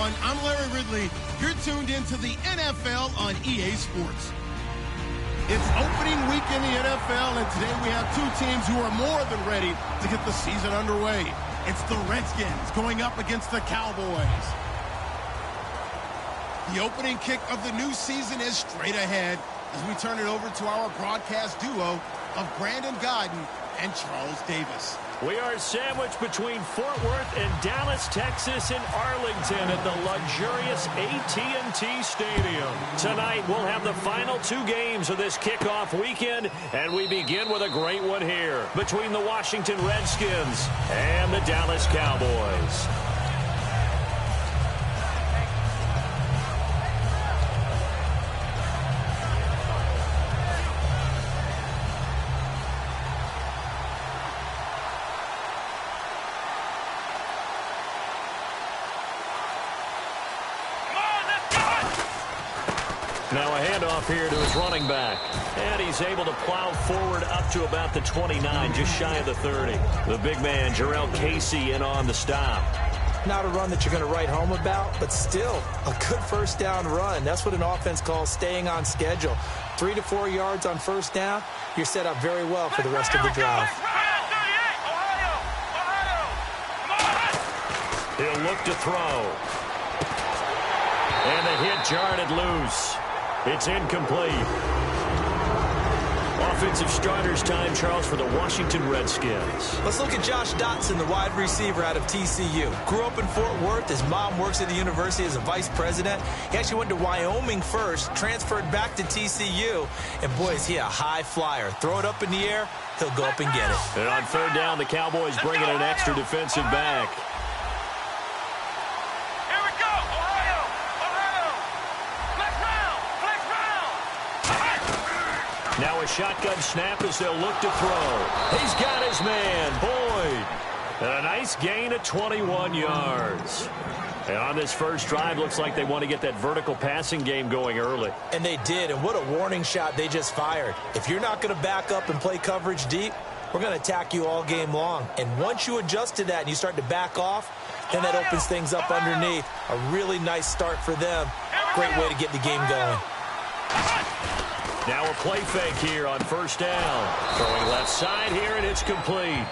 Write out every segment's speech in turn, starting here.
everyone. I'm Larry Ridley. You're tuned into the NFL on EA Sports. It's opening week in the NFL, and today we have two teams who are more than ready to get the season underway. It's the Redskins going up against the Cowboys. The opening kick of the new season is straight ahead as we turn it over to our broadcast duo of Brandon Godden and Charles Davis. We are sandwiched between Fort Worth and Dallas, Texas, and Arlington at the luxurious AT&T Stadium. Tonight, we'll have the final two games of this kickoff weekend, and we begin with a great one here between the Washington Redskins and the Dallas Cowboys. Now a handoff here to his running back. And he's able to plow forward up to about the 29, just shy of the 30. The big man, Jarrell Casey, in on the stop. Not a run that you're going to write home about, but still a good first down run. That's what an offense calls staying on schedule. 3 to 4 yards on first down. You're set up very well for the rest of the drive. He'll look to throw. And the hit jarred it loose. It's incomplete. Offensive starters time, Charles, for the Washington Redskins. Let's look at Josh Dotson, the wide receiver out of TCU. Grew up in Fort Worth. His mom works at the university as a vice president. He actually went to Wyoming first, transferred back to TCU, and boy, is he a high flyer. Throw it up in the air, he'll go up and get it. And on third down, the Cowboys bring in an extra defensive back. Now a shotgun snap as they'll look to throw. He's got his man, Boyd. And a nice gain of 21 yards. And on this first drive, looks like they want to get that vertical passing game going early. And they did, and what a warning shot they just fired. If you're not going to back up and play coverage deep, we're going to attack you all game long. And once you adjust to that and you start to back off, then that opens things up underneath. A really nice start for them. Great way to get the game going. Now a play fake here on first down. Throwing left side here, and it's complete.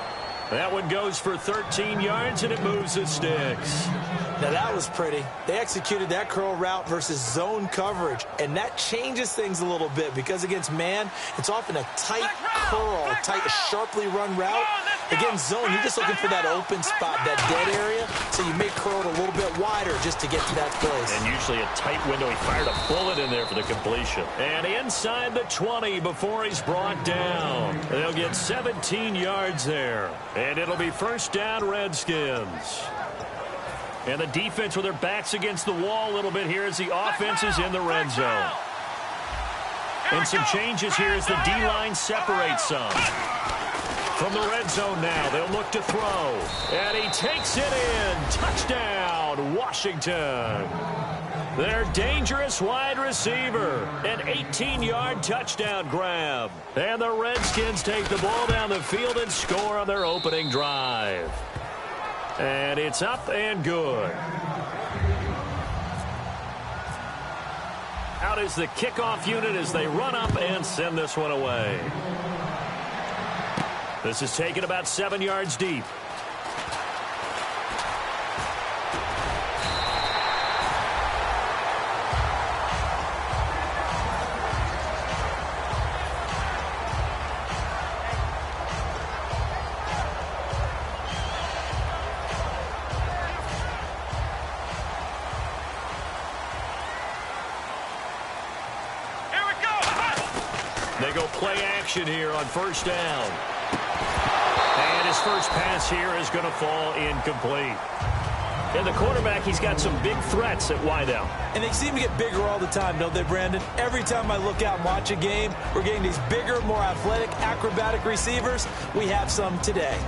That one goes for 13 yards, and it moves the sticks. Now that was pretty. They executed that curl route versus zone coverage, and that changes things a little bit because against man, it's often a tight curl, tight, sharply run route. Against zone, you're just looking for that open spot, that dead area, so you may curl it a little bit wider just to get to that place. And usually a tight window. He fired a bullet in there for the completion. And inside the 20 before he's brought down. They'll get 17 yards there. And it'll be first down, Redskins. And the defense with their backs against the wall a little bit here as the offense is in the red zone. And some changes here as the D-line separates some. From the red zone now, they'll look to throw. And he takes it in. Touchdown, Washington. Their dangerous wide receiver. An 18-yard touchdown grab. And the Redskins take the ball down the field and score on their opening drive. And it's up and good. Out is the kickoff unit as they run up and send this one away. This is taken about 7 yards deep. They go play action here on first down. And his first pass here is going to fall incomplete. And the quarterback, he's got some big threats at wideout. And they seem to get bigger all the time, don't they, Brandon? Every time I look out and watch a game, we're getting these bigger, more athletic, acrobatic receivers. We have some today.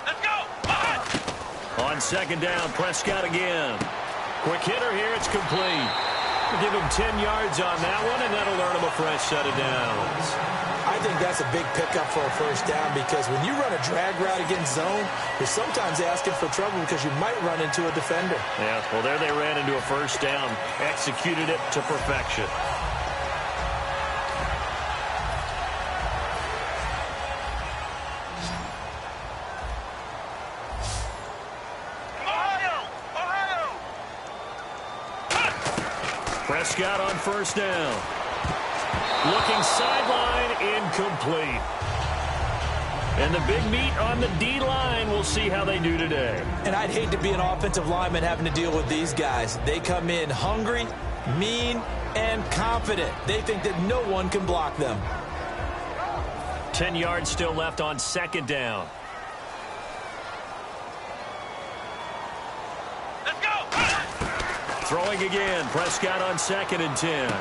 Let's go! On second down, Prescott again. Quick hitter here, it's complete. Give him 10 yards on that one, and that'll earn him a fresh set of downs. I I think that's a big pickup for a first down because when you run a drag route against zone, you're sometimes asking for trouble because you might run into a defender. Yeah, well, there they ran into a first down, executed it to perfection. Prescott on first down. Looking sideline, incomplete. And the big meat on the D-line, we'll see how they do today. And I'd hate to be an offensive lineman having to deal with these guys. They come in hungry, mean, and confident. They think that no one can block them. 10 yards still left on second down. Throwing again, Prescott on 2nd and 10.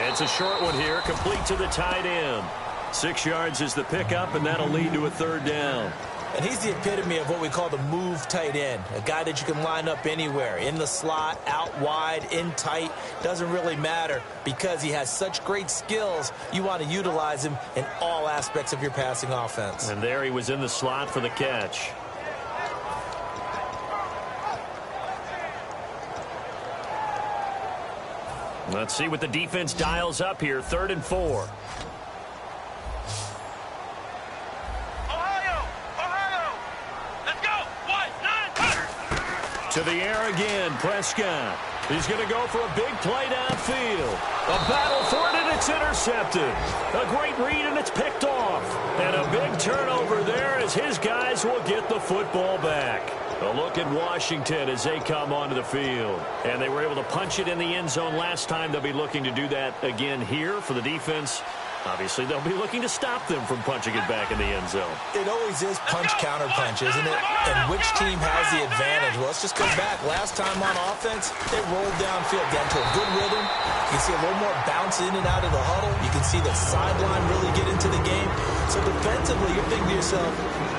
It's a short one here, complete to the tight end. 6 yards is the pickup, and that'll lead to a third down. And he's the epitome of what we call the move tight end, a guy that you can line up anywhere, in the slot, out wide, in tight, doesn't really matter because he has such great skills. You want to utilize him in all aspects of your passing offense. And there he was in the slot for the catch. Let's see what the defense dials up here. 3rd and 4. To the air again, Prescott. He's going to go for a big play downfield. A battle for it, and it's intercepted. A great read, and it's picked off. And a big turnover there as his guys will get the football back. A look at Washington as they come onto the field. And they were able to punch it in the end zone last time. They'll be looking to do that again here for the defense. Obviously, they'll be looking to stop them from punching it back in the end zone. It always is punch-counter-punch, isn't it? And which team has the advantage? Well, let's just go back. Last time on offense, they rolled downfield, got into a good rhythm. You can see a little more bounce in and out of the huddle. You can see the sideline really get into the game. So defensively, you're thinking to yourself,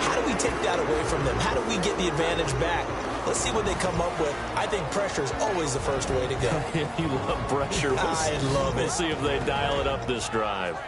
how do we take that away from them? How do we get the advantage back? Let's see what they come up with. I think pressure is always the first way to go. You love pressure. I love it. We'll see if they dial it up this drive.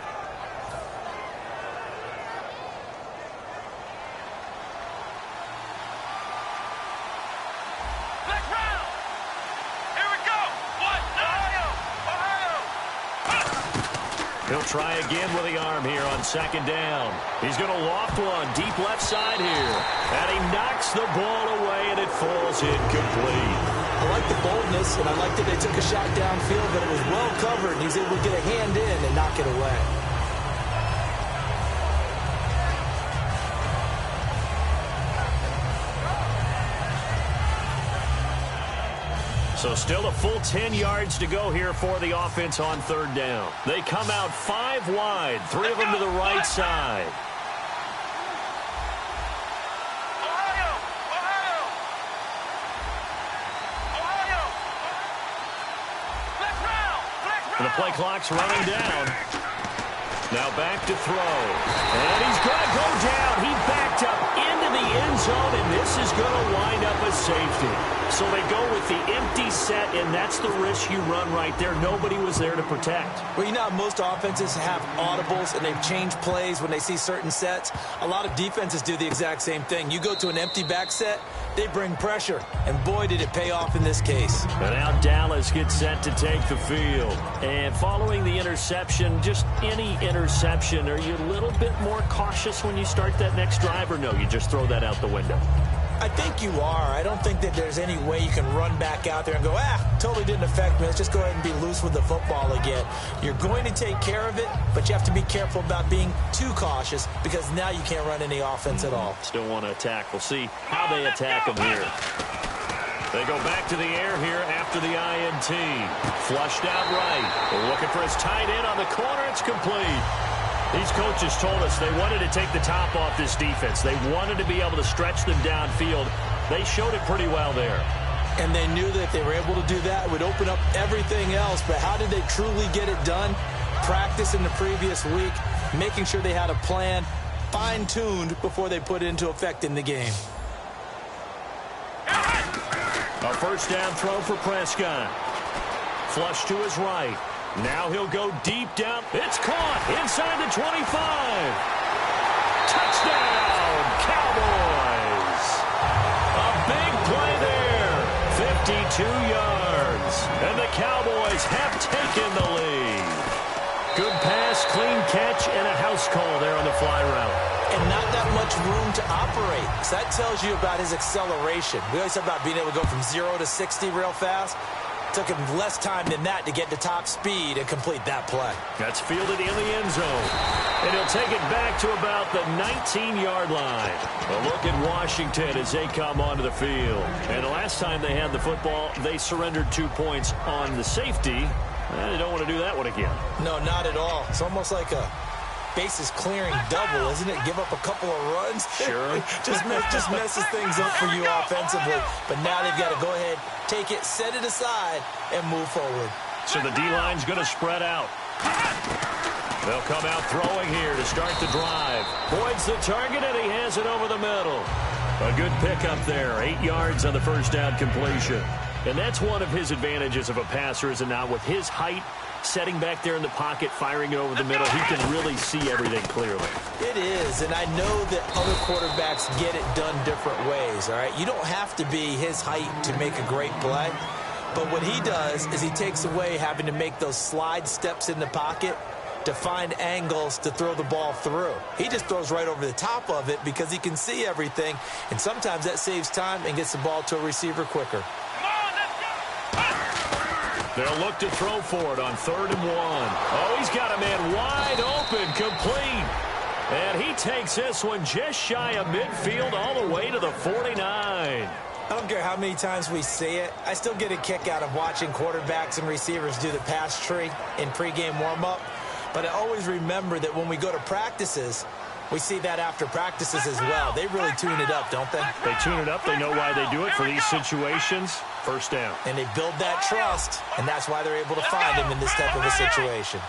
He'll try again with the arm here on 2nd down. He's going to loft one deep left side here. And he knocks the ball away, and it falls incomplete. I like the boldness, and I like that they took a shot downfield, but it was well covered, and he's able to get a hand in and knock it away. So still a full 10 yards to go here for the offense on 3rd down. They come out 5 wide, 3 of them to the right side. And the play clock's running down. Now back to throw. And he's going to go down. He backed up into the end zone, and this is going to wind up a safety. So they go with the empty set, and that's the risk you run right there. Nobody was there to protect. Well, you know how most offenses have audibles, and they've changed plays when they see certain sets. A lot of defenses do the exact same thing. You go to an empty back set, they bring pressure, and boy, did it pay off in this case. And now Dallas gets set to take the field. And following the interception, just any interception, are you a little bit more cautious when you start that next drive, or no, you just throw that out the window? I think you are. I don't think that there's any way you can run back out there and go, totally didn't affect me. Let's just go ahead and be loose with the football again. You're going to take care of it, but you have to be careful about being too cautious because now you can't run any offense at all. Still want to attack. We'll see how they attack them here. They go back to the air here after the INT. Flushed out right. They're looking for his tight end on the corner. It's complete. These coaches told us they wanted to take the top off this defense. They wanted to be able to stretch them downfield. They showed it pretty well there. And they knew that if they were able to do that, it would open up everything else. But how did they truly get it done? Practice in the previous week, making sure they had a plan, fine-tuned before they put it into effect in the game. A first down throw for Prescott. Flush to his right. Now he'll go deep down. It's caught inside the 25. Touchdown, Cowboys. A big play there. 52 yards. And the Cowboys have taken the lead. Good pass, clean catch, and a house call there on the fly route. And not that much room to operate. So that tells you about his acceleration. We always talk about being able to go from 0 to 60 real fast. Took him less time than that to get to top speed and complete that play. That's fielded in the end zone. And he'll take it back to about the 19-yard line. A look at Washington as they come onto the field. And the last time they had the football, they surrendered 2 points on the safety. They don't want to do that one again. No, not at all. It's almost like a bases clearing double, isn't it? Give up a couple of runs. Sure. just messes things up for you offensively. But now they've got to go ahead, take it, set it aside, and move forward. So the D-line's going to spread out. They'll come out throwing here to start the drive. Boyd's the target, and he has it over the middle. A good pickup there. 8 yards on the first down completion. And that's one of his advantages of a passer, is it not? With his height, setting back there in the pocket, firing it over the middle, he can really see everything clearly. It is, and I know that other quarterbacks get it done different ways, all right? You don't have to be his height to make a great play, but what he does is he takes away having to make those slide steps in the pocket to find angles to throw the ball through. He just throws right over the top of it because he can see everything, and sometimes that saves time and gets the ball to a receiver quicker. They'll look to throw for it on 3rd and 1. Oh, he's got a man wide open, complete. And he takes this one just shy of midfield all the way to the 49. I don't care how many times we see it. I still get a kick out of watching quarterbacks and receivers do the pass tree in pregame warm-up. But I always remember that when we go to practices, we see that after practices as well. They really tune it up, don't they? They tune it up. They know why they do it for these situations. First down. And they build that trust, and that's why they're able to find him in this type of a situation.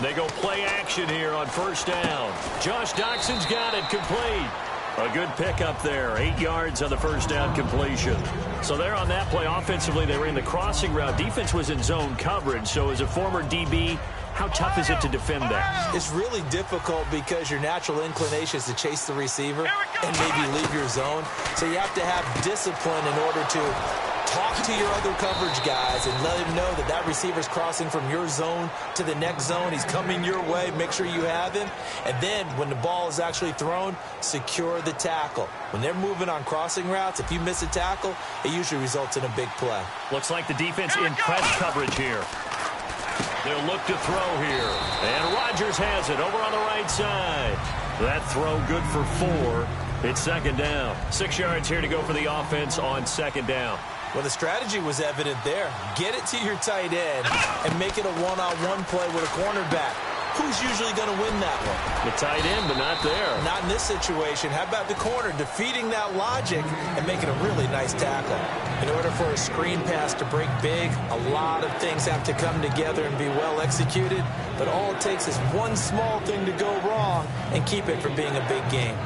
They go play action here on first down. Josh Doxson's got it complete. A good pickup there. 8 yards on the first down completion. So there on that play, offensively, they ran the crossing route. Defense was in zone coverage. So as a former DB, how tough is it to defend that? It's really difficult because your natural inclination is to chase the receiver and maybe leave your zone. So you have to have discipline in order to talk to your other coverage guys and let him know that that receiver's crossing from your zone to the next zone. He's coming your way. Make sure you have him. And then when the ball is actually thrown, secure the tackle. When they're moving on crossing routes, if you miss a tackle, it usually results in a big play. Looks like the defense in press coverage here. They'll look to throw here. And Rodgers has it over on the right side. That throw good for 4. It's 2nd down. 6 yards here to go for the offense on 2nd down. Well, the strategy was evident there. Get it to your tight end and make it a one-on-one play with a cornerback. Who's usually going to win that one? The tight end, but not there. Not in this situation. How about the corner defeating that logic and making a really nice tackle? In order for a screen pass to break big, a lot of things have to come together and be well executed, but all it takes is one small thing to go wrong and keep it from being a big game.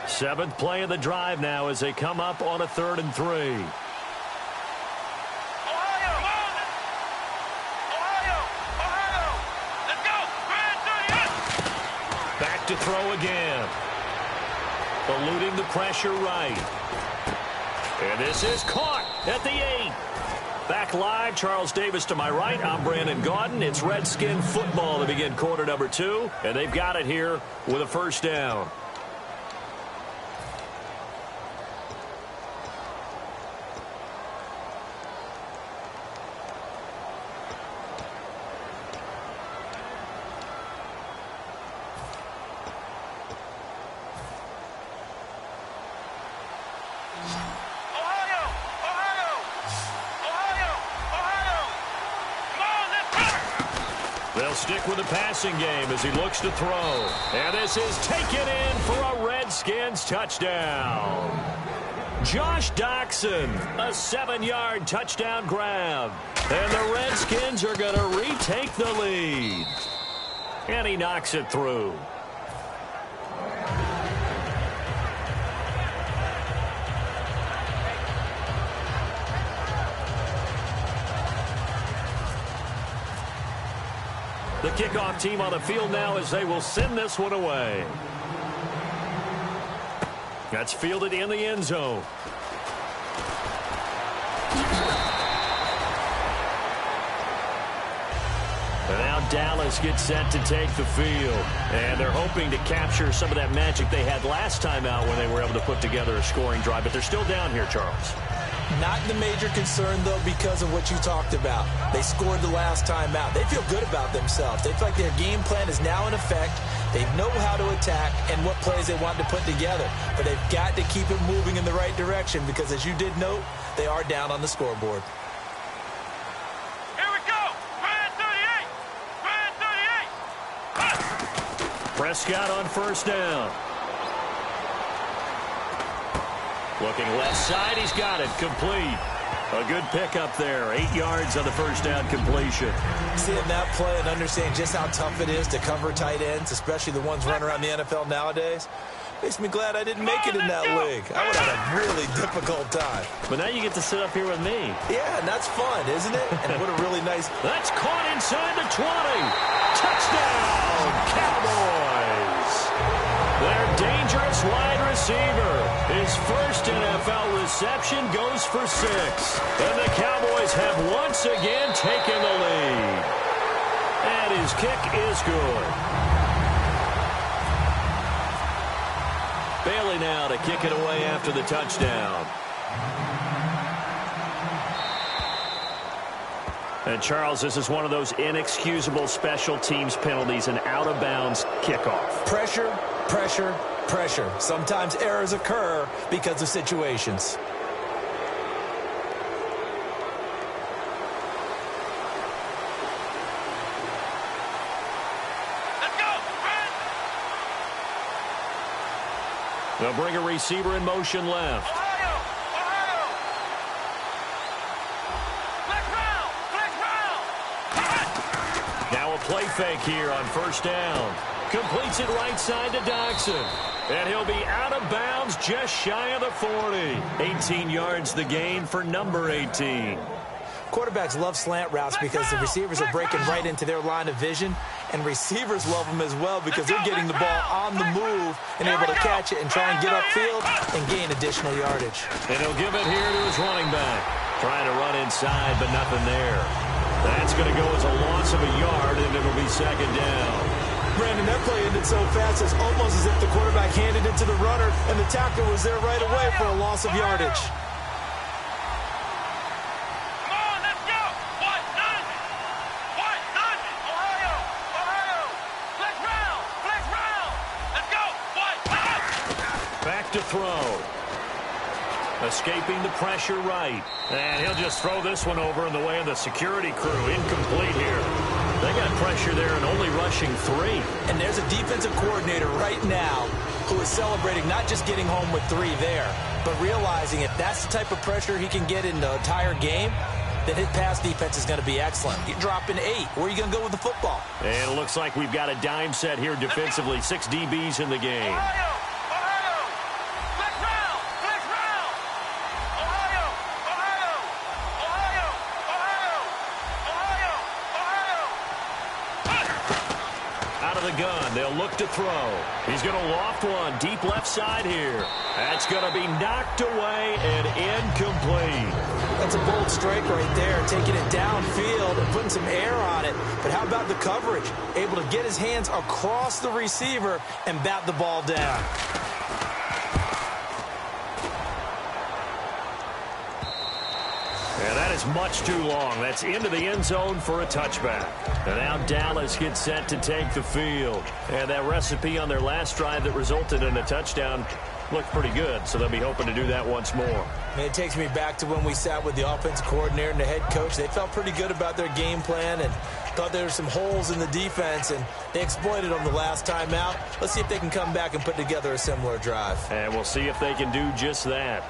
Seventh play of the drive now as they come up on a 3rd and 3. Back to throw again. Eluding the pressure right. And this is caught at the 8. Back live, Charles Davis to my right. I'm Brandon Gaudin. It's Redskin football to begin quarter number 2. And they've got it here with a first down. They'll stick with the passing game as he looks to throw. And this is taken in for a Redskins touchdown. Josh Doxson, a 7-yard touchdown grab. And the Redskins are going to retake the lead. And he knocks it through. The kickoff team on the field now as they will send this one away. That's fielded in the end zone. And now Dallas gets set to take the field. And they're hoping to capture some of that magic they had last time out when they were able to put together a scoring drive. But they're still down here, Charles. Not the major concern, though, because of what you talked about. They scored the last time out. They feel good about themselves. They feel like their game plan is now in effect. They know how to attack and what plays they want to put together. But they've got to keep it moving in the right direction because, as you did note, they are down on the scoreboard. Here we go. Brand 38. Brand 38. Prescott on first down. Looking left side, he's got it, complete. A good pickup there, 8 yards on the first down completion. Seeing that play and understanding just how tough it is to cover tight ends, especially the ones running around the NFL nowadays, makes me glad I didn't make it in that league. I would have had a really difficult time. But now you get to sit up here with me. Yeah, and that's fun, isn't it? And what a really nice... That's caught inside the 20. Touchdown, Cowboys. Their dangerous wide receiver. His first NFL reception goes for 6. And the Cowboys have once again taken the lead. And his kick is good. Bailey now to kick it away after the touchdown. And Charles, this is one of those inexcusable special teams penalties, an out-of-bounds kickoff. Pressure, pressure, pressure. Sometimes errors occur because of situations. Let's go. Brand. They'll bring a receiver in motion left. Ohio. Ohio. Flex round. Now a play fake here on first down. Completes it right side to Doxson. And he'll be out of bounds just shy of the 40. 18 yards the gain for number 18. Quarterbacks love slant routes because the receivers are breaking right into their line of vision, and receivers love them as well because they're getting the ball on the move and able to catch it and try and get upfield and gain additional yardage. And he'll give it here to his running back. Trying to run inside, but nothing there. That's going to go as a loss of a yard, and it'll be second down. Brandon, that play ended so fast, it's almost as if the quarterback handed it to the runner, and the tackler was there right away for a loss of yardage. Come on, let's go. What? None. What? None. Ohio. Ohio. Flex round. Flex round. Let's go. What? None. Back to throw. Escaping the pressure right. And he'll just throw this one over in the way of the security crew. Incomplete here. They got pressure there and only rushing 3. And there's a defensive coordinator right now who is celebrating not just getting home with 3 there, but realizing if that's the type of pressure he can get in the entire game, then his pass defense is going to be excellent. You're dropping 8. Where are you going to go with the football? And it looks like we've got a dime set here defensively. 6 DBs in the game. Ohio. Ohio. Flex round. Flex round. Ohio. Ohio. Ohio. Ohio. Ohio. Ohio. Out of the gun. They'll look to throw. He's going to loft one deep left side here. That's going to be knocked away and incomplete. That's a bold strike right there, taking it downfield and putting some air on it. But how about the coverage? Able to get his hands across the receiver and bat the ball down. And that is much too long. That's into the end zone for a touchback. And now Dallas gets set to take the field. And that recipe on their last drive that resulted in a touchdown looked pretty good, so they'll be hoping to do that once more. And it takes me back to when we sat with the offensive coordinator and the head coach. They felt pretty good about their game plan and thought there were some holes in the defense, and they exploited them the last time out. Let's see if they can come back and put together a similar drive. And we'll see if they can do just that.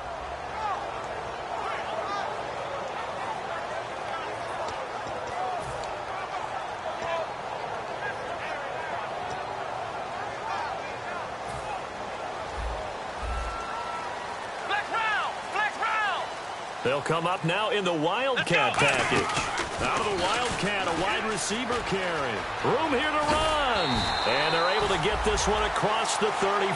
They'll come up now in the Wildcat package. Out of the Wildcat, a wide receiver carry. Room here to run. And they're able to get this one across the 35.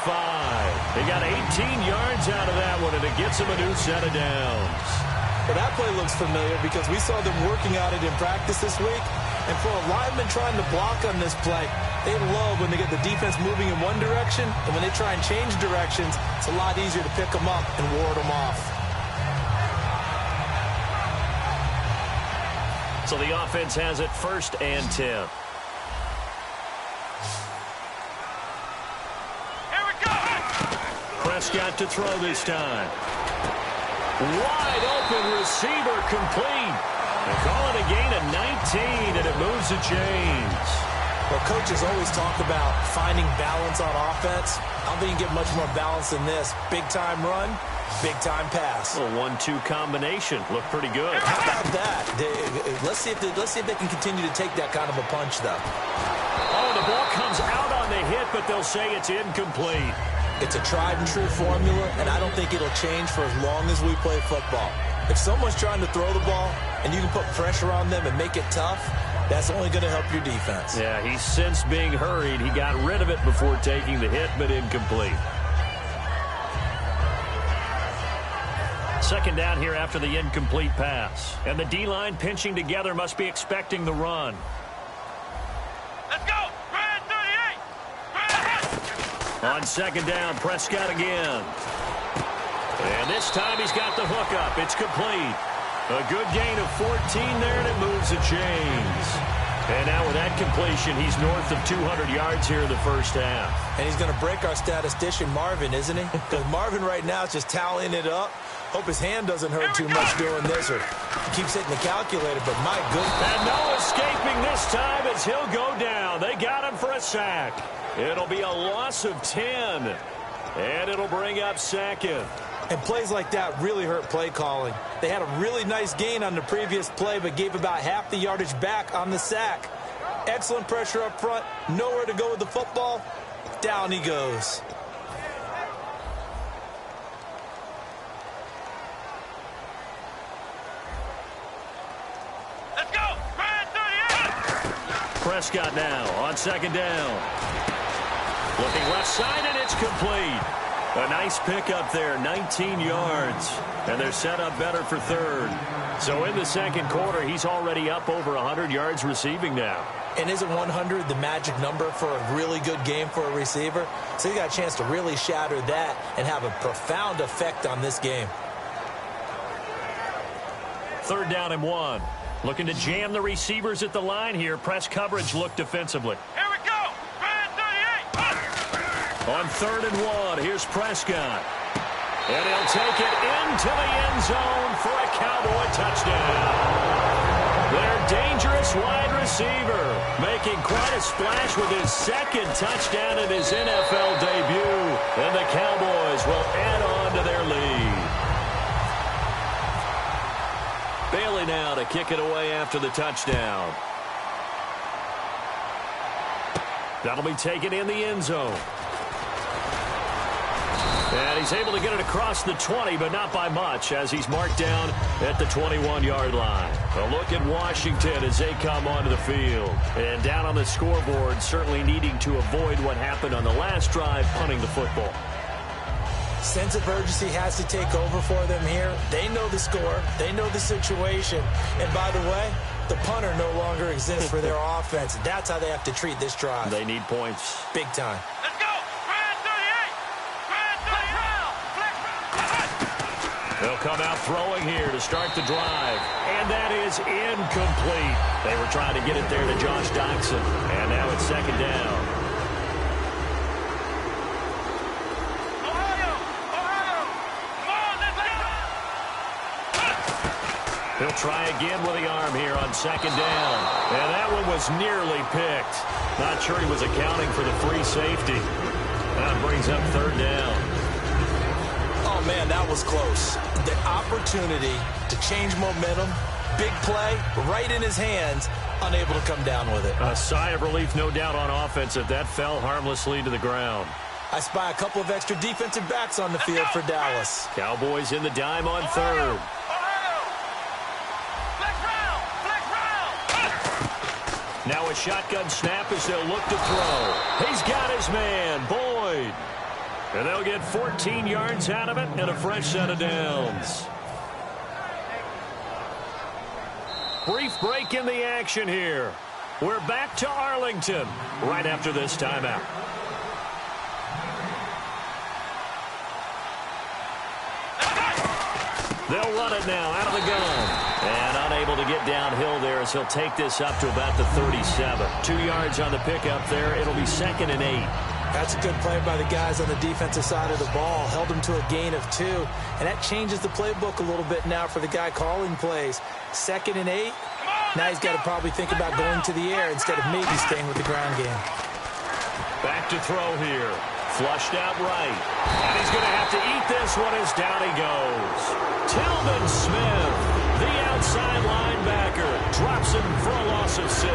They got 18 yards out of that one, and it gets them a new set of downs. Well, that play looks familiar because we saw them working on it in practice this week. And for a lineman trying to block on this play, they love when they get the defense moving in one direction, and when they try and change directions, it's a lot easier to pick them up and ward them off. So the offense has it 1st and 10. Here we go. Prescott to throw this time. Wide open receiver complete. They call it a gain of 19, and it moves the chains. Well, coaches always talk about finding balance on offense. I don't think you can get much more balance than this. Big-time run, big-time pass. A 1-2 combination. Looked pretty good. How about that? Let's see if they can continue to take that kind of a punch, though. Oh, the ball comes out on the hit, but they'll say it's incomplete. It's a tried-and-true formula, and I don't think it'll change for as long as we play football. If someone's trying to throw the ball and you can put pressure on them and make it tough, that's only going to help your defense. Yeah, he's since being hurried. He got rid of it before taking the hit, but incomplete. 2nd down here after the incomplete pass. And the D-line pinching together must be expecting the run. Let's go. Brand 38. On 2nd down, Prescott again. And this time he's got the hook up. It's complete. A good gain of 14 there, and it moves the chains. And now with that completion, he's north of 200 yards here in the 1st half. And he's going to break our statistician, Marvin, isn't he? Because Marvin right now is just tallying it up. Hope his hand doesn't hurt too much doing this, or he keeps hitting the calculator, but my goodness. And no escaping this time as he'll go down. They got him for a sack. It'll be a loss of 10, and it'll bring up 2nd. And plays like that really hurt play calling. They had a really nice gain on the previous play, but gave about half the yardage back on the sack. Excellent pressure up front. Nowhere to go with the football. Down he goes. Let's go. Brand 38. Prescott now on 2nd down. Looking left side, and it's complete. A nice pickup there, 19 yards. And they're set up better for 3rd. So in the 2nd quarter, he's already up over 100 yards receiving now. And isn't 100 the magic number for a really good game for a receiver? So you got a chance to really shatter that and have a profound effect on this game. 3rd down and 1. Looking to jam the receivers at the line here. Press coverage look defensively. Here we go. Brand 38. On 3rd and 1, here's Prescott. And he'll take it into the end zone for a Cowboy touchdown. Their dangerous wide receiver making quite a splash with his 2nd touchdown in his NFL debut. And the Cowboys will add on to their lead. Bailey now to kick it away after the touchdown. That'll be taken in the end zone. And he's able to get it across the 20, but not by much, as he's marked down at the 21-yard line. A look at Washington as they come onto the field. And down on the scoreboard, certainly needing to avoid what happened on the last drive, punting the football. Sense of urgency has to take over for them here. They know the score. They know the situation. And by the way, the punter no longer exists for their offense. That's how they have to treat this drive. They need points. Big time. Let's go. Brand 38. Brand 38. They'll come out throwing here to start the drive. And that is incomplete. They were trying to get it there to Josh Doxson. And now it's 2nd down. He'll try again with the arm here on 2nd down. And that one was nearly picked. Not sure he was accounting for the free safety. That brings up 3rd down. Oh, man, that was close. The opportunity to change momentum, big play, right in his hands, unable to come down with it. A sigh of relief, no doubt, on offense if that fell harmlessly to the ground. I spy a couple of extra defensive backs on the field for Dallas. Cowboys in the dime on 3rd. Now a shotgun snap as they'll look to throw. He's got his man, Boyd. And they'll get 14 yards out of it and a fresh set of downs. Brief break in the action here. We're back to Arlington right after this timeout. They'll run it now out of the gun. And unable to get downhill there as he'll take this up to about the 37. 2 yards on the pickup there. It'll be 2nd and 8. That's a good play by the guys on the defensive side of the ball. Held them to a gain of 2. And that changes the playbook a little bit now for the guy calling plays. 2nd and 8. Now he's got to probably think about going to the air instead of maybe staying with the ground game. Back to throw here. Flushed out right. And he's going to have to eat this one as down he goes. Tillman Smith, the outside linebacker, drops him for a loss of 6.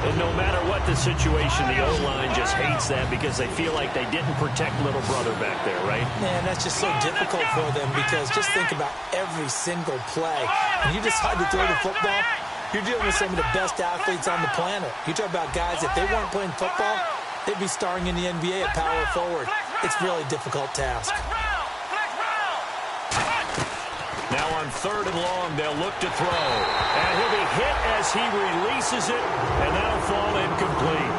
And no matter what the situation, the O-line just hates that because they feel like they didn't protect little brother back there, right? Man, that's just so difficult for them because just think about every single play. When you decide to throw the football, you're dealing with some of the best athletes on the planet. You talk about guys, if they weren't playing football, they'd be starring in the NBA at power forward. It's a really difficult task. Now on 3rd and long, they'll look to throw. And he'll be hit as he releases it, and that'll fall incomplete.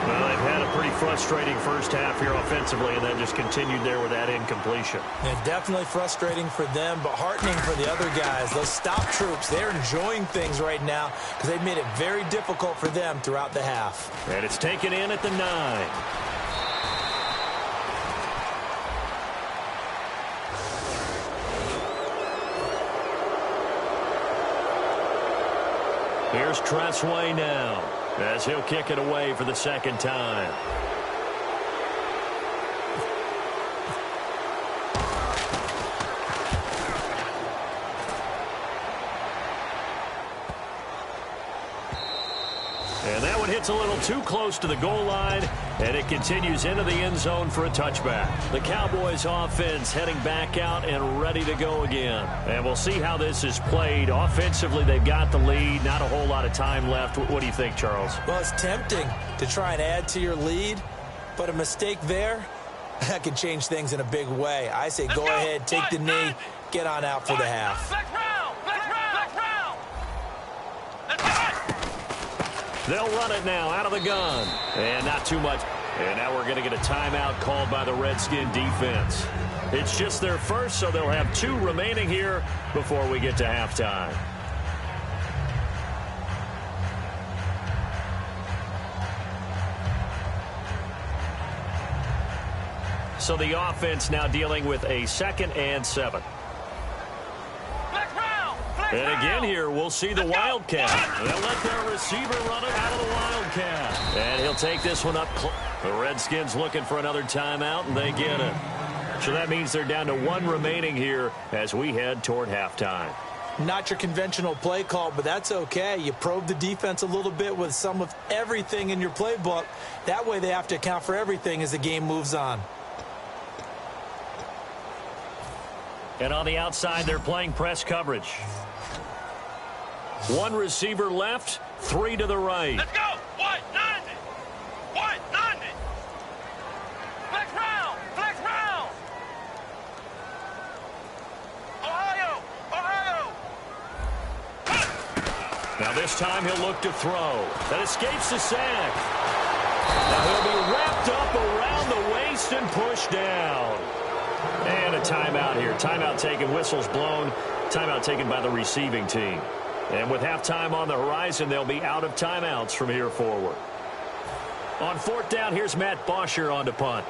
Well, they've had a pretty frustrating first half here offensively, and then just continued there with that incompletion. Yeah, definitely frustrating for them, but heartening for the other guys. Those stop troops, they're enjoying things right now because they've made it very difficult for them throughout the half. And it's taken in at the 9. Here's Tressway now as he'll kick it away for the 2nd time. And that one hits a little too close to the goal line, and it continues into the end zone for a touchback. The Cowboys offense heading back out and ready to go again. And we'll see how this is played. Offensively, they've got the lead. Not a whole lot of time left. What do you think, Charles? Well, it's tempting to try and add to your lead, but a mistake there, that could change things in a big way. I say go ahead, take the knee, get on out for the half. They'll run it now out of the gun. And not too much. And now we're going to get a timeout called by the Redskin defense. It's just their first, so they'll have 2 remaining here before we get to halftime. So the offense now dealing with a 2nd and 7. And again here, we'll see the Wildcat. They'll let their receiver run it out of the Wildcat. And he'll take this one up. The Redskins looking for another timeout, and they get it. So that means they're down to 1 remaining here as we head toward halftime. Not your conventional play call, but that's okay. You probe the defense a little bit with some of everything in your playbook. That way they have to account for everything as the game moves on. And on the outside, they're playing press coverage. 1 receiver left, 3 to the right. Let's go. 190. 190. Flex round. Flex round. Ohio. Ohio. Now this time he'll look to throw. That escapes the sack. Now he'll be wrapped up around the waist and pushed down. And a timeout here. Timeout taken, whistles blown. Timeout taken by the receiving team. And with halftime on the horizon, they'll be out of timeouts from here forward. On 4th down, here's Matt Bosher on to punt.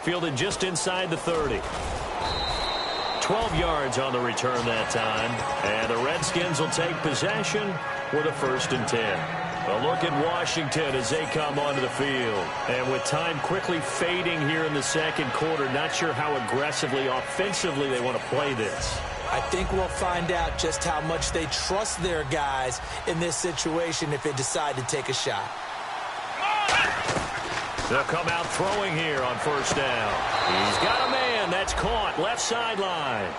Fielded just inside the 30. 12 yards on the return that time. And the Redskins will take possession with a 1st and 10. A look at Washington as they come onto the field. And with time quickly fading here in the 2nd quarter, not sure how aggressively, offensively they want to play this. I think we'll find out just how much they trust their guys in this situation if they decide to take a shot. They'll come out throwing here on first down. He's got a man. That's caught. Left sideline.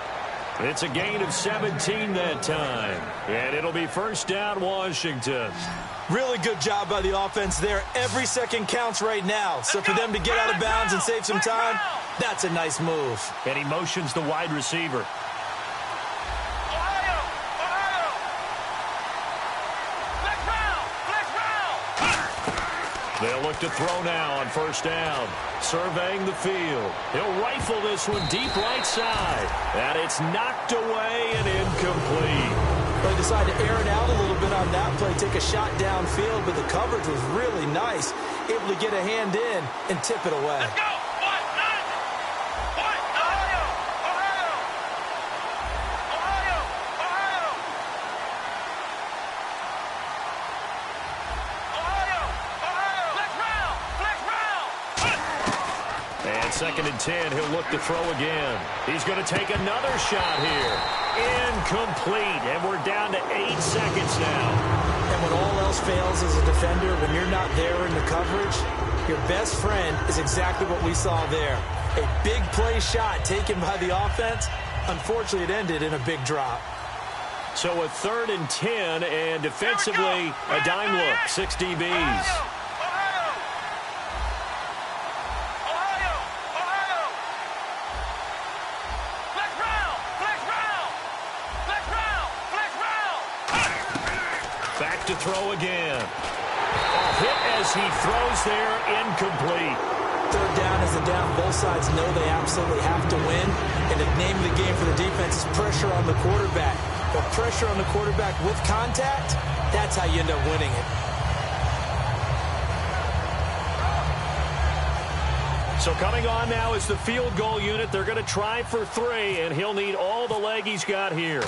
It's a gain of 17 that time. And it'll be first down, Washington. Really good job by the offense there. Every second counts right now. So for them to get out of bounds and save some time, that's a nice move. And he motions the wide receiver. They'll look to throw now on first down. Surveying the field. He'll rifle this one deep right side. And it's knocked away and incomplete. They decided to air it out a little bit on that play, take a shot downfield, but the coverage was really nice. Able to get a hand in and tip it away. Let's go! Second and 10, he'll look to throw again. He's going to take another shot here. Incomplete, and we're down to 8 seconds now. And when all else fails as a defender, when you're not there in the coverage, your best friend is exactly what we saw there. A big play shot taken by the offense. Unfortunately, it ended in a big drop. So a 3rd and 10, and defensively, a dime look, 6 DBs. To throw again. A hit as he throws there, incomplete. 3rd down is a down. Both sides know they absolutely have to win. And the name of the game for the defense is pressure on the quarterback. But pressure on the quarterback with contact, that's how you end up winning it. So coming on now is the field goal unit. They're going to try for 3, and he'll need all the leg he's got here.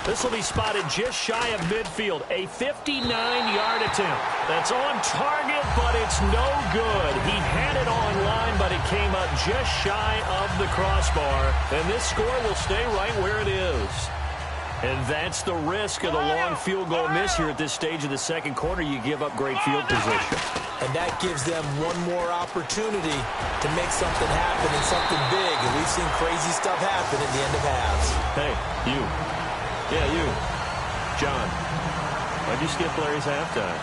This will be spotted just shy of midfield. A 59-yard attempt. That's on target, but it's no good. He had it on line, but it came up just shy of the crossbar. And this score will stay right where it is. And that's the risk of the long field goal miss here at this stage of the second quarter. You give up great field position. And that gives them one more opportunity to make something happen and something big. And we've seen crazy stuff happen at the end of halves. Hey, you. Yeah, you. John. Why'd you skip Larry's halftime?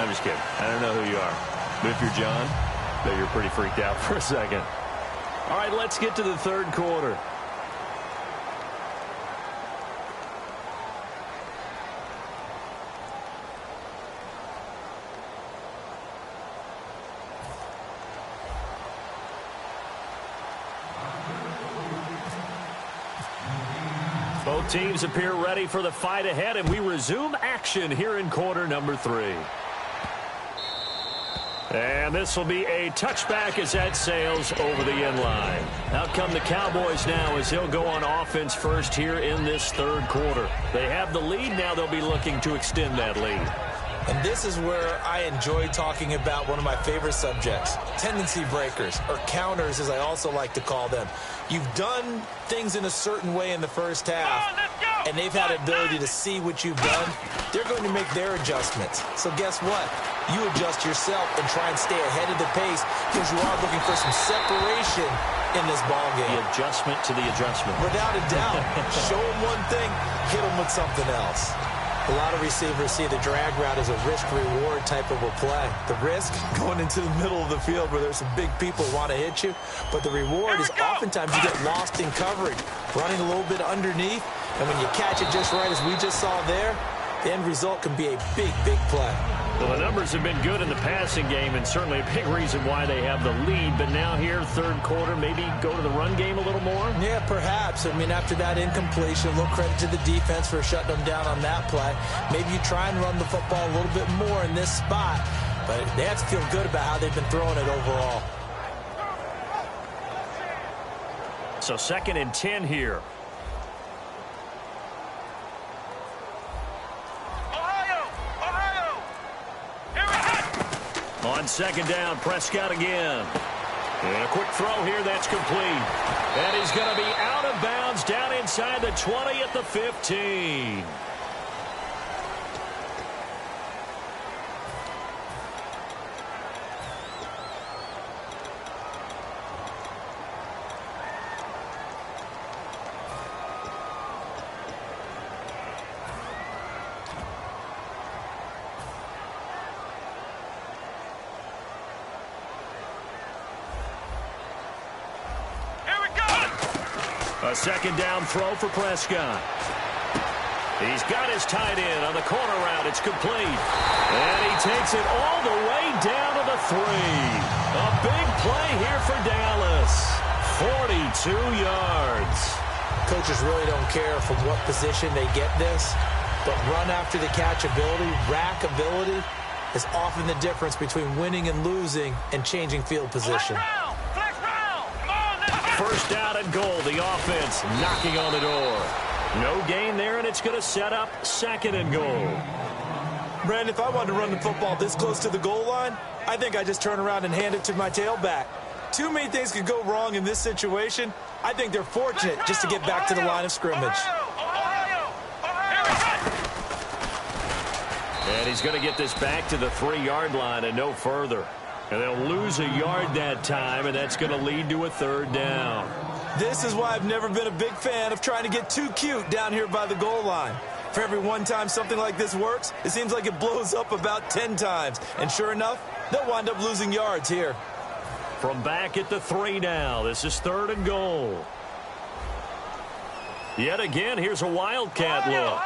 I'm just kidding. I don't know who you are. But if you're John, I bet you're pretty freaked out for a second. All right, let's get to the third quarter. Both teams appear ready for the fight ahead, and we resume action here in quarter number 3. And this will be a touchback as that sails over the end line. Out come the Cowboys now as he'll go on offense first here in this third quarter. They have the lead. Now they'll be looking to extend that lead. And this is where I enjoy talking about one of my favorite subjects, tendency breakers, or counters as I also like to call them. You've done things in a certain way in the first half, and they've had the ability to see what you've done. They're going to make their adjustments. So guess what? You adjust yourself and try and stay ahead of the pace because you are looking for some separation in this ballgame. The adjustment to the adjustment. Without a doubt. Show them one thing, hit them with something else. A lot of receivers see the drag route as a risk-reward type of a play. The risk, going into the middle of the field where there's some big people who want to hit you. But the reward is oftentimes you get lost in coverage, running a little bit underneath. And when you catch it just right, as we just saw there, the end result can be a big, big play. Well, the numbers have been good in the passing game, and certainly a big reason why they have the lead. But now here, third quarter, maybe go to the run game a little more? Yeah, perhaps. I mean, after that incompletion, a little credit to the defense for shutting them down on that play. Maybe you try and run the football a little bit more in this spot. But they have to feel good about how they've been throwing it overall. So 2nd and 10 here. On 2nd down, Prescott again. And a quick throw here, that's complete. And he's going to be out of bounds down inside the 20 at the 15. A second down throw for Prescott. He's got his tight end on the corner route. It's complete. And he takes it all the way down to the 3. A big play here for Dallas. 42 yards. Coaches really don't care from what position they get this, but run after the catch ability, rack ability, is often the difference between winning and losing and changing field position. Flex round. Come on, let's go. First down and goal. The offense knocking on the door. No gain there, and it's going to set up second and goal. Brandon, if I wanted to run the football this close to the goal line, I think I just turn around and hand it to my tailback. Too many things could go wrong in this situation. I think they're fortunate just to get back to the line of scrimmage. And he's going to get this back to the 3-yard line and no further. And they'll lose a yard that time, and that's going to lead to a third down. This is why I've never been a big fan of trying to get too cute down here by the goal line. For every one time something like this works, it seems like it blows up about 10 times. And sure enough, they'll wind up losing yards here. From back at the 3 now, this is third and goal. Yet again, here's a Wildcat look.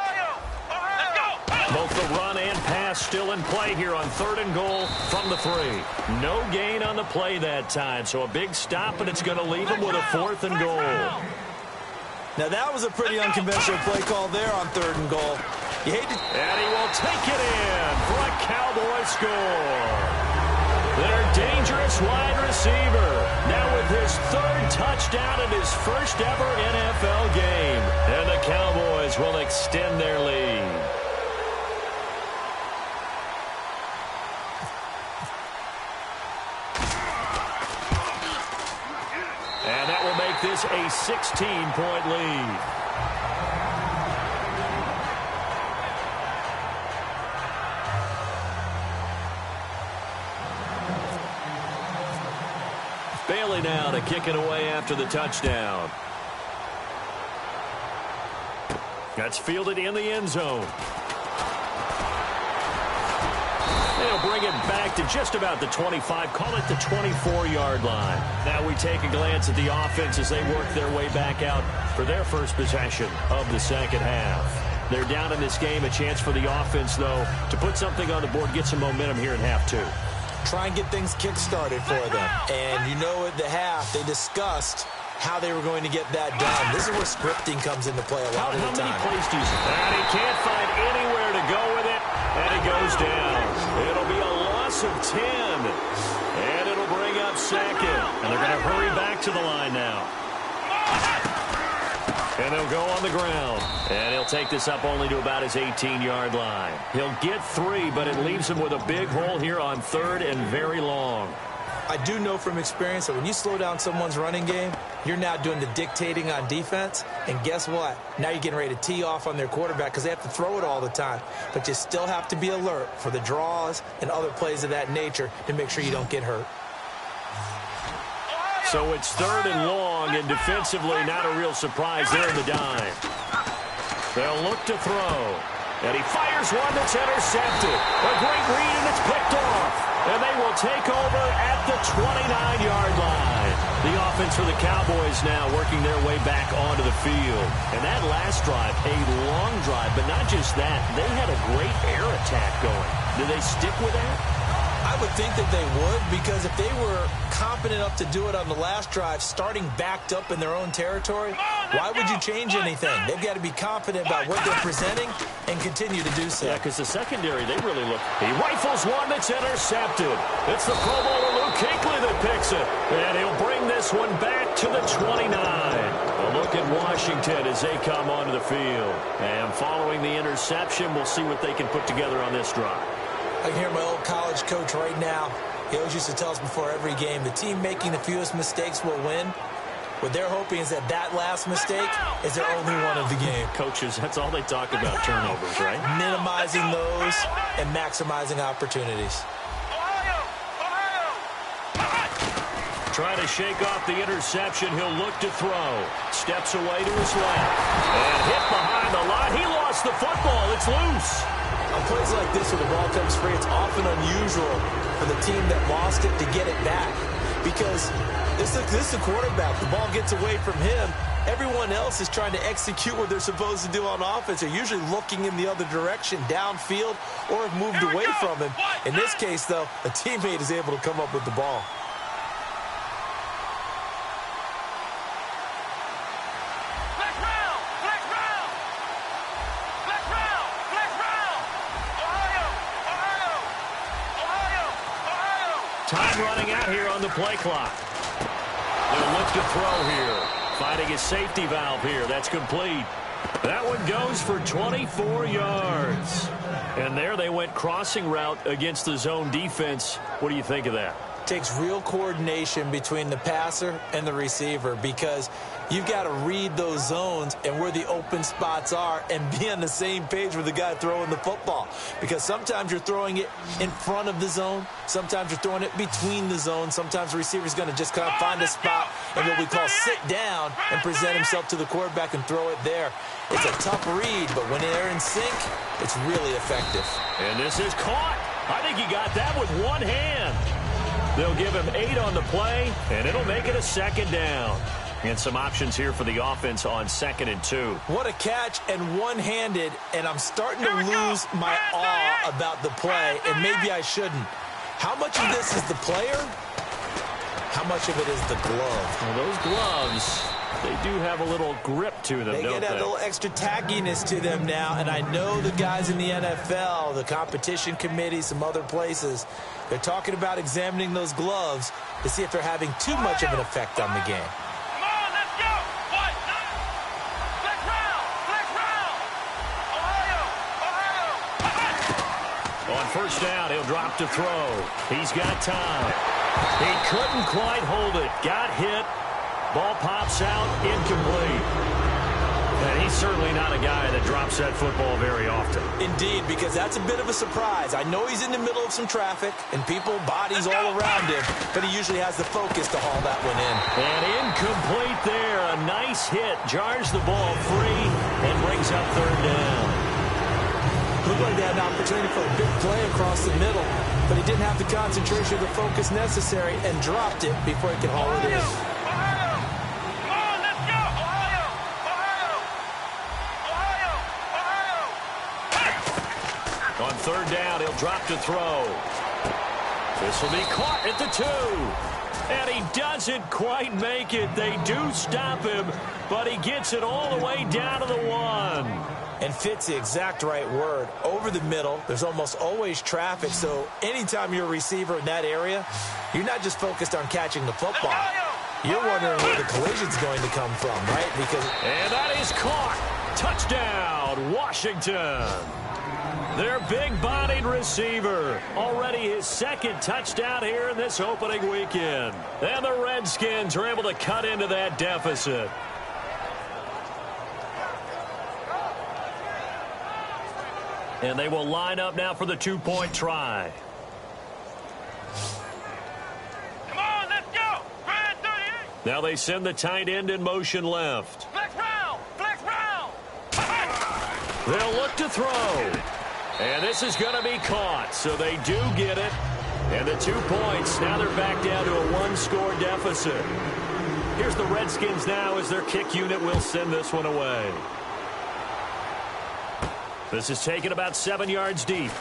Both the run and pass still in play here on third and goal from the 3. No gain on the play that time, so a big stop, and it's going to leave him with a fourth and goal. Now that was a pretty unconventional play call there on third and goal. You hate to... And he will take it in for a Cowboy score. Their dangerous wide receiver, now with his third touchdown in his first ever NFL game. And the Cowboys will extend their lead. And that will make this a 16-point lead. Bailey now to kick it away after the touchdown. That's fielded in the end zone. They'll bring it back to just about the 25, call it the 24-yard line. Now we take a glance at the offense as they work their way back out for their first possession of the second half. They're down in this game, a chance for the offense, though, to put something on the board, get some momentum here in half 2. Try and get things kick-started for them. And you know at the half, they discussed how they were going to get that done. This is where scripting comes into play a lot of the time. How many plays do you see? And he can't find anywhere to go with it, and it goes down. It'll be a loss of 10, and it'll bring up second. And they're going to hurry back to the line now. And they'll go on the ground. And he'll take this up only to about his 18-yard line. He'll get 3, but it leaves him with a big hole here on third and very long. I do know from experience that when you slow down someone's running game, you're now doing the dictating on defense. And guess what? Now you're getting ready to tee off on their quarterback because they have to throw it all the time. But you still have to be alert for the draws and other plays of that nature to make sure you don't get hurt. So it's third and long, and defensively not a real surprise there in the dime. They'll look to throw. And he fires one that's intercepted. A great read, and it's picked off. And they will take over at the 29-yard line. The offense for the Cowboys now working their way back onto the field. And that last drive, a long drive, but not just that. They had a great air attack going. Do they stick with that? I would think that they would, because if they were competent enough to do it on the last drive, starting backed up in their own territory, why would you change anything? They've got to be confident about what they're presenting and continue to do so. Yeah, because the secondary, they really look. He rifles one that's intercepted. It's the Pro Bowler Luke Kuechly that picks it. And he'll bring this one back to the 29. A look at Washington as they come onto the field. And following the interception, we'll see what they can put together on this drive. I can hear my old college coach right now. He always used to tell us before every game, the team making the fewest mistakes will win. What they're hoping is that that last mistake is their only one of the game. Coaches, that's all they talk about, turnovers, right? Minimizing those and maximizing opportunities. Trying to shake off the interception. He'll look to throw. Steps away to his left. And hit behind the line. He lost the football. It's loose. On plays like this where the ball comes free, it's often unusual for the team that lost it to get it back. Because this is the quarterback. The ball gets away from him, everyone else is trying to execute what they're supposed to do on offense. They're usually looking in the other direction, downfield, or have moved away from him. In this case, though, a teammate is able to come up with the ball. Time running out here on the play clock. They'll look to throw here. Finding his safety valve here. That's complete. That one goes for 24 yards. And there they went crossing route against the zone defense. What do you think of that? Takes real coordination between the passer and the receiver, because you've got to read those zones and where the open spots are and be on the same page with the guy throwing the football. Because sometimes you're throwing it in front of the zone. Sometimes you're throwing it between the zones. Sometimes the receiver's going to just kind of find a spot and what we call sit down and present himself to the quarterback and throw it there. It's a tough read, but when they're in sync, it's really effective. And this is caught. I think he got that with one hand. They'll give him 8 on the play, and it'll make it a second down. And some options here for the offense on 2nd and 2. What a catch, and one-handed, and I'm starting to lose my awe about the play, and maybe I shouldn't. How much of this is the player? How much of it is the glove? Well, those gloves, they do have a little grip to them, don't they? They get a little extra tackiness to them now, and I know the guys in the NFL, the competition committee, some other places, they're talking about examining those gloves to see if they're having too much of an effect on the game. Come on, let's go. What? Flex round. Flex round. Ohio. On first down, he'll drop to throw. He's got time. He couldn't quite hold it. Got hit. Ball pops out, incomplete. And he's certainly not a guy that drops that football very often. Indeed, because that's a bit of a surprise. I know he's in the middle of some traffic and people, bodies all around him, but he usually has the focus to haul that one in. And incomplete there. A nice hit. Jars the ball free and brings up third down. Looked like they had an opportunity for a big play across the middle, but he didn't have the concentration or the focus necessary and dropped it before he could haul it in. On third down, he'll drop to throw. This will be caught at the 2. And he doesn't quite make it. They do stop him, but he gets it all the way down to the 1. And fits the exact right word. Over the middle, there's almost always traffic, so anytime you're a receiver in that area, you're not just focused on catching the football. You're wondering where the collision's going to come from, right? And that is caught. Touchdown, Washington. Their big-bodied receiver. Already his 2nd touchdown here in this opening weekend. And the Redskins are able to cut into that deficit. And they will line up now for the 2-point try. Come on, let's go. 38. Now they send the tight end in motion left. Flex round. Flex round. They'll look to throw. And this is going to be caught, so they do get it. And the 2 points, now they're back down to a 1-score deficit. Here's the Redskins now as their kick unit will send this one away. This is taken about 7 yards deep.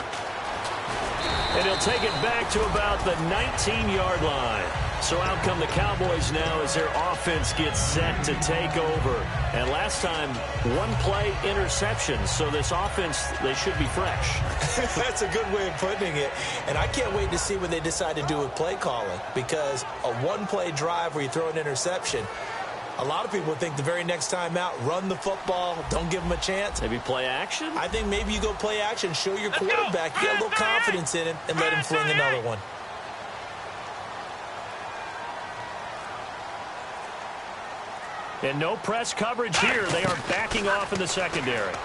And he'll take it back to about the 19-yard line. So out come the Cowboys now as their offense gets set to take over. And last time, 1-play interception. So this offense, they should be fresh. That's a good way of putting it. And I can't wait to see what they decide to do with play calling. Because a 1-play drive where you throw an interception, a lot of people think the very next time out, run the football, don't give them a chance. Maybe play action? I think maybe you go play action, show your quarterback, get a little confidence in him, and let him fling another one. And no press coverage here. They are backing off in the secondary.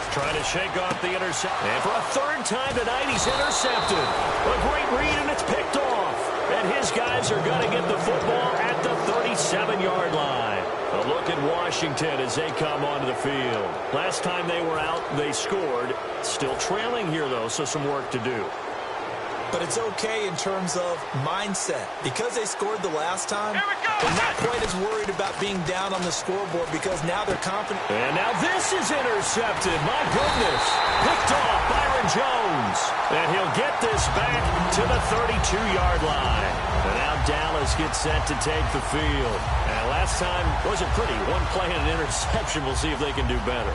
Trying to shake off the interception. And for a 3rd time tonight, he's intercepted. A great read, and it's picked off. And his guys are going to get the football at the 37-yard line. A look at Washington as they come onto the field. Last time they were out, they scored. Still trailing here, though, so some work to do. But it's okay in terms of mindset. Because they scored the last time, they're not quite as worried about being down on the scoreboard because now they're confident. And now this is intercepted. My goodness. Picked off Byron Jones. And he'll get this back to the 32-yard line. And now Dallas gets set to take the field. And last time wasn't pretty. One play and an interception. We'll see if they can do better.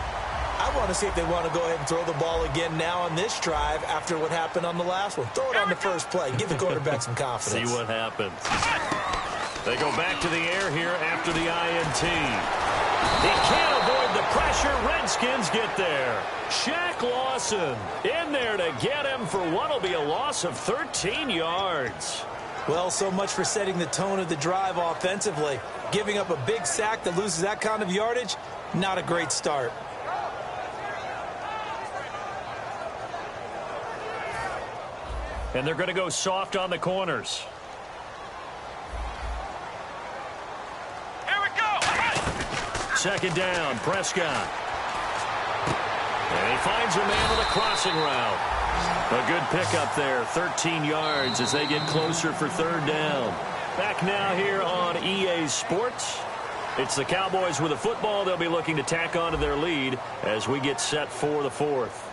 I want to see if they want to go ahead and throw the ball again now on this drive after what happened on the last one. Throw it on the first play. Give the quarterback some confidence. See what happens. They go back to the air here after the INT. He can't avoid the pressure. Redskins get there. Shaq Lawson in there to get him for what will be a loss of 13 yards. Well, so much for setting the tone of the drive offensively. Giving up a big sack that loses that kind of yardage, not a great start. And they're going to go soft on the corners. Here we go. Second down, Prescott. And he finds a man with a crossing route. A good pickup there, 13 yards as they get closer for third down. Back now here on EA Sports. It's the Cowboys with a football. They'll be looking to tack on to their lead as we get set for the fourth.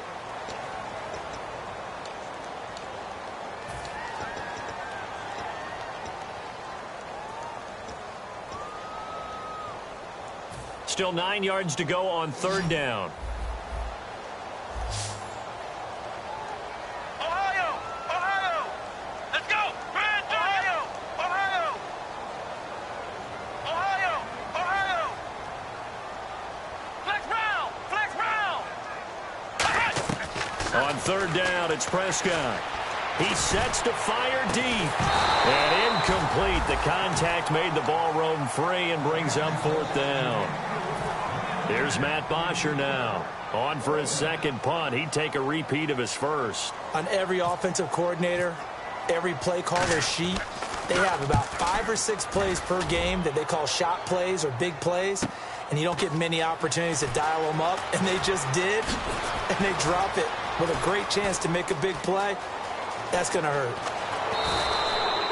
Still 9 yards to go on third down. Ohio! Ohio! Let's go! Ohio! Ohio! Ohio! Ohio! Flex round! Flex round! On third down, it's Prescott. He sets to fire deep. And incomplete. The contact made the ball roam free and brings up fourth down. Here's Matt Bosher now. On for his second punt. He'd take a repeat of his first. On every offensive coordinator, every play caller sheet, they have about 5 or 6 plays per game that they call shot plays or big plays, and you don't get many opportunities to dial them up, and they just did, and they drop it with a great chance to make a big play. That's going to hurt.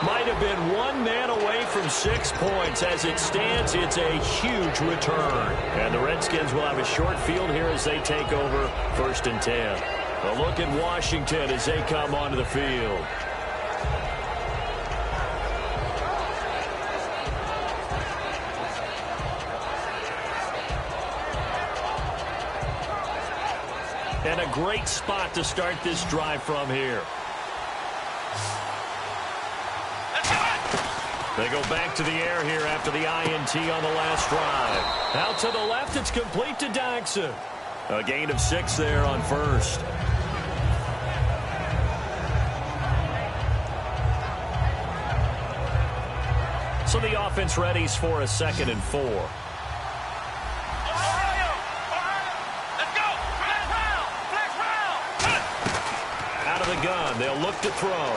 Might have been one man away from 6 points. As it stands, it's a huge return. And the Redskins will have a short field here as they take over 1st and 10. A look at Washington as they come onto the field. And a great spot to start this drive from here. They go back to the air here after the INT on the last drive. Out to the left, it's complete to Daxon. A gain of 6 there on first. So the offense readies for a 2nd and 4. Ohio! Ohio! Let's go! Flex round! Out of the gun, they'll look to throw.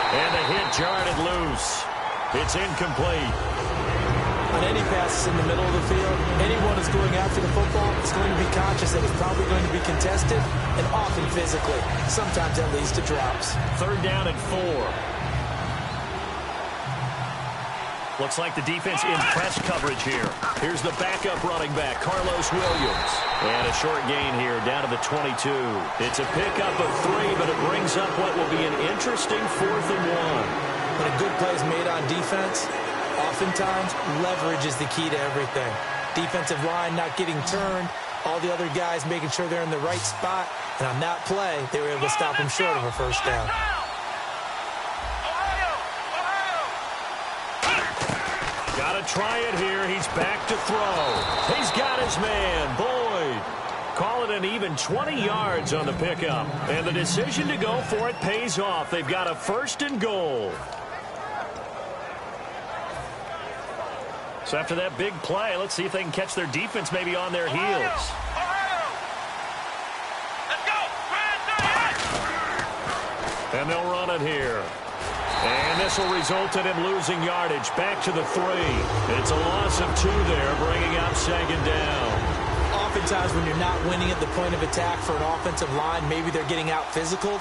And the hit jarred it loose. It's incomplete. On any passes in the middle of the field, anyone who's going after the football is going to be conscious that it's probably going to be contested and often physically. Sometimes that leads to drops. Third down and 4. Looks like the defense in press coverage here. Here's the backup running back, Carlos Williams. And a short gain here down to the 22. It's a pickup of 3, but it brings up what will be an interesting 4th and 1. When a good play is made on defense, oftentimes leverage is the key to everything. Defensive line not getting turned, all the other guys making sure they're in the right spot. And on that play, they were able to stop him short of a first down. Got to try it here. He's back to throw. He's got his man, Boyd. Call it an even 20 yards on the pickup. And the decision to go for it pays off. They've got a 1st and goal. So after that big play, let's see if they can catch their defense maybe on their heels. And they'll run it here. And this will result in him losing yardage. Back to the 3. It's a loss of 2 there, bringing up 2nd down. Oftentimes when you're not winning at the point of attack for an offensive line, maybe they're getting out physical.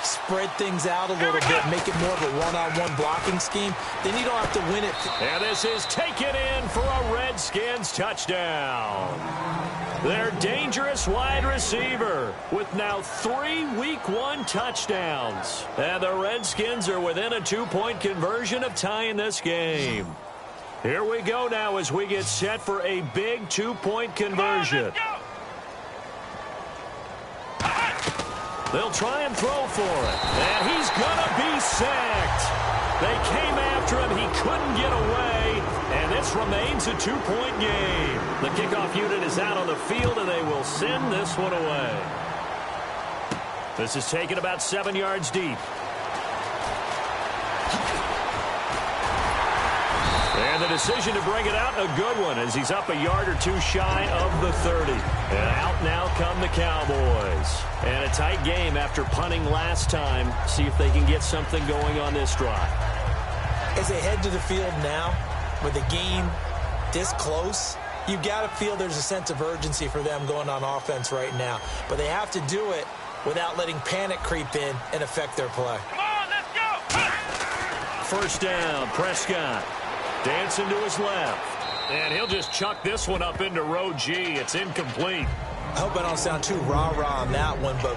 spread things out a little bit, make it more of a one-on-one blocking scheme, then you don't have to win it. And this is taken in for a Redskins touchdown. Their dangerous wide receiver with now 3 Week 1 touchdowns. And the Redskins are within a 2-point conversion of tying this game. Here we go now as we get set for a big 2-point conversion. They'll try and throw for it. And he's going to be sacked. They came after him. He couldn't get away. And this remains a 2-point game. The kickoff unit is out on the field, and they will send this one away. This is taken about 7 yards deep. And the decision to bring it out, a good one, as he's up a yard or two shy of the 30. And out now come the Cowboys. And a tight game after punting last time. See if they can get something going on this drive. As they head to the field now, with the game this close, you've got to feel there's a sense of urgency for them going on offense right now. But they have to do it without letting panic creep in and affect their play. Come on, let's go. First down, Prescott. Dancing to his left. And he'll just chuck this one up into row G. It's incomplete. I hope I don't sound too rah-rah on that one, but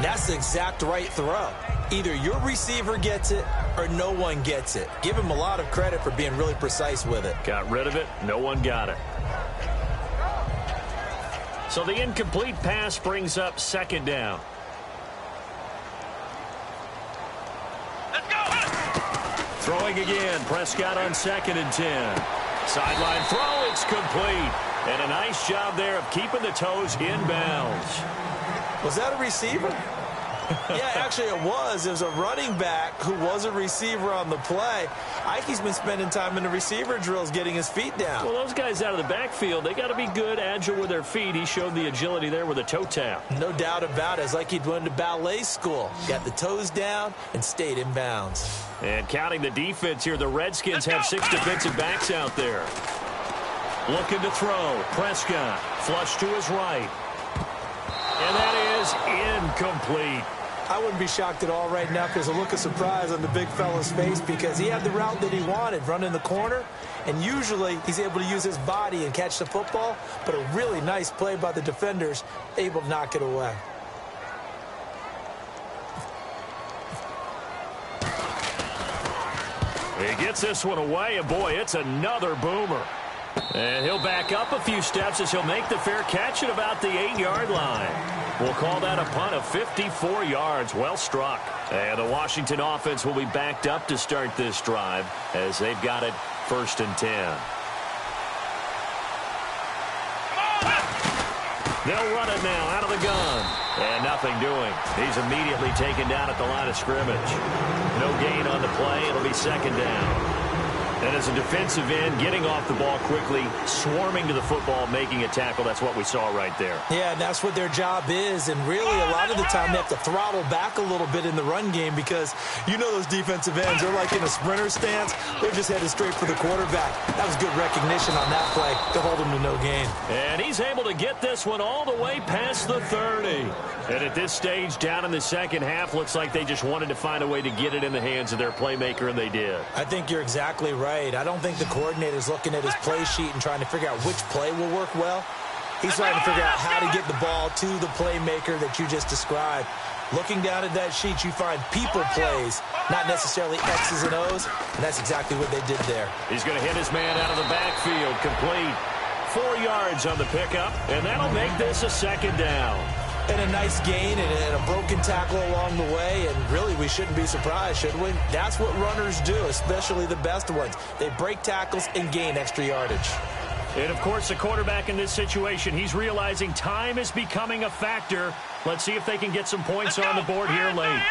that's the exact right throw. Either your receiver gets it or no one gets it. Give him a lot of credit for being really precise with it. Got rid of it. No one got it. So the incomplete pass brings up second down. Let's go. Throwing again. Prescott on 2nd and 10. Sideline throw. It's complete. And a nice job there of keeping the toes inbounds. Was that a receiver? Yeah, actually it was. It was a running back who was a receiver on the play. Ike's been spending time in the receiver drills getting his feet down. Well, those guys out of the backfield, they got to be good, agile with their feet. He showed the agility there with a toe tap. No doubt about it. It's like he'd went to ballet school. Got the toes down and stayed in bounds. And counting the defense here, the Redskins have 6 defensive backs out there. Looking to throw. Prescott flush to his right. And that is incomplete. I wouldn't be shocked at all right now because a look of surprise on the big fella's face because he had the route that he wanted, running the corner, and usually he's able to use his body and catch the football, but a really nice play by the defenders, able to knock it away. He gets this one away, and boy, it's another boomer. And he'll back up a few steps as he'll make the fair catch at about the 8-yard line. We'll call that a punt of 54 yards. Well struck. And the Washington offense will be backed up to start this drive as they've got it 1st and 10. They'll run it now out of the gun. And nothing doing. He's immediately taken down at the line of scrimmage. No gain on the play. It'll be 2nd down. And as a defensive end, getting off the ball quickly, swarming to the football, making a tackle, that's what we saw right there. Yeah, and that's what their job is. And really, a lot of the time, they have to throttle back a little bit in the run game because you know those defensive ends, they're like in a sprinter stance. They're just headed straight for the quarterback. That was good recognition on that play to hold him to no gain. And he's able to get this one all the way past the 30. And at this stage, down in the second half, looks like they just wanted to find a way to get it in the hands of their playmaker, and they did. I think you're exactly right. I don't think the coordinator's looking at his play sheet and trying to figure out which play will work well. He's trying to figure out how to get the ball to the playmaker that you just described. Looking down at that sheet, you find people plays, not necessarily X's and O's, and that's exactly what they did there. He's going to hit his man out of the backfield, complete. 4 yards on the pickup, and that'll make this a 2nd down. And a nice gain and a broken tackle along the way, and really we shouldn't be surprised, should we? That's what runners do, especially the best ones. They break tackles and gain extra yardage. And, of course, the quarterback in this situation, he's realizing time is becoming a factor. Let's see if they can get some points on the board here late.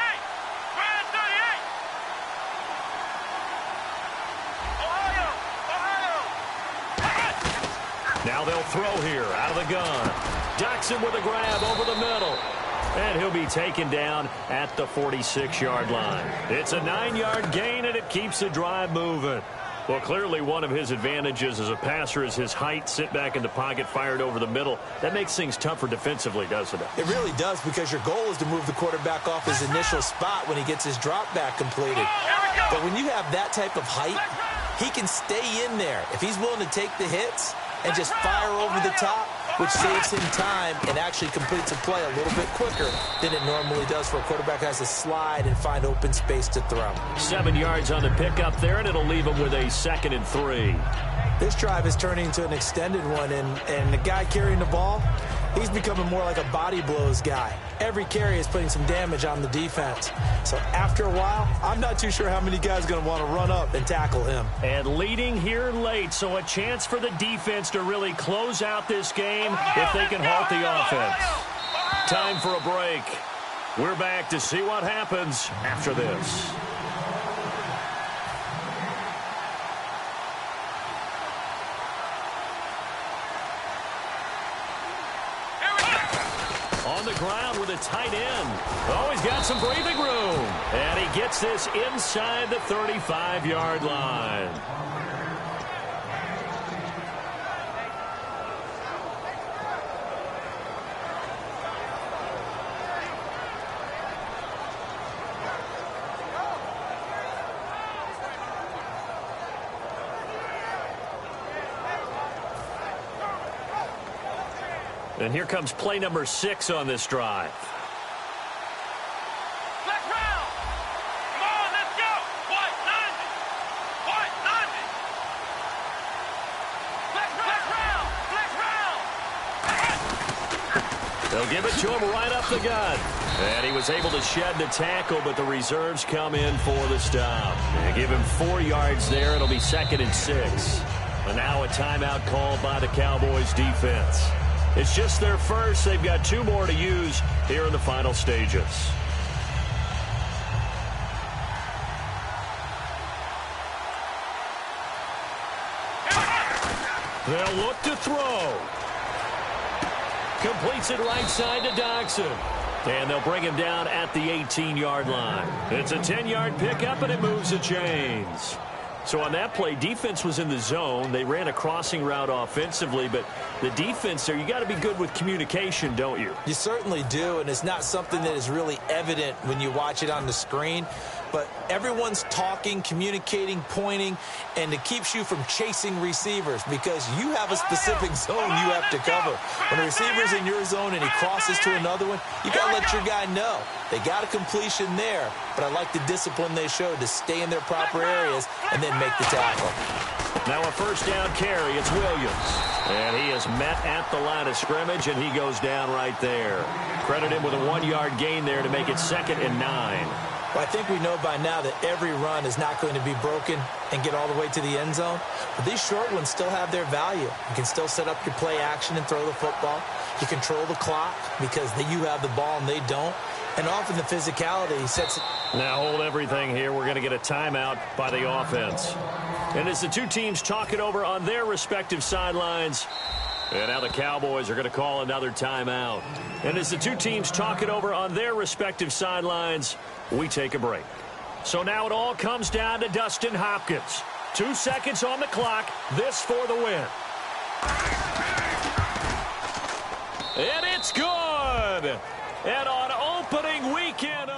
Now they'll throw here out of the gun. Jackson with a grab over the middle. And he'll be taken down at the 46-yard line. It's a 9-yard gain, and it keeps the drive moving. Well, clearly one of his advantages as a passer is his height. Sit back in the pocket, fired over the middle. That makes things tougher defensively, doesn't it? It really does, because your goal is to move the quarterback off his initial spot when he gets his drop back completed. But when you have that type of height, he can stay in there if he's willing to take the hits and just fire over the top, which saves him time and actually completes a play a little bit quicker than it normally does for a quarterback who has to slide and find open space to throw. 7 yards on the pickup there, and it'll leave him with a 2nd and 3. This drive is turning into an extended one, and the guy carrying the ball, he's becoming more like a body blows guy. Every carry is putting some damage on the defense. So after a while, I'm not too sure how many guys are going to want to run up and tackle him. And leading here late, so a chance for the defense to really close out this game if they can halt the offense. Time for a break. We're back to see what happens after this. On the ground with a tight end. Oh, he's got some breathing room. And he gets this inside the 35-yard line. And here comes play number 6 on this drive. Flex round. Come on, let's go. What? Nothing. What? Nothing. Flex round. They'll give it to him right up the gut. And he was able to shed the tackle, but the reserves come in for the stop. They give him 4 yards there. It'll be 2nd and 6. And now a timeout called by the Cowboys defense. It's just their first. They've got 2 more to use here in the final stages. They'll look to throw. Completes it right side to Dodson. And they'll bring him down at the 18-yard line. It's a 10-yard pickup, and it moves the chains. So on that play, defense was in the zone. They ran a crossing route offensively, but the defense there, you got to be good with communication, don't you? You certainly do, and it's not something that is really evident when you watch it on the screen. But everyone's talking, communicating, pointing, and it keeps you from chasing receivers because you have a specific zone you have to cover. When a receiver's in your zone and he crosses to another one, you got to let your guy know. They got a completion there, but I like the discipline they showed to stay in their proper areas and then make the tackle. Now a first down carry. It's Williams. And he is met at the line of scrimmage, and he goes down right there. Credit him with a 1-yard gain there to make it 2nd and 9. Well, I think we know by now that every run is not going to be broken and get all the way to the end zone. But these short ones still have their value. You can still set up your play action and throw the football. You control the clock because you have the ball and they don't. And often the physicality sets it. Now hold everything here. We're going to get a timeout by the offense. And as the 2 teams talk it over on their respective sidelines, and now the Cowboys are going to call another timeout. And as the 2 teams talk it over on their respective sidelines, we take a break. So now it all comes down to Dustin Hopkins. 2 seconds on the clock. This for the win. And it's good. And on opening weekend...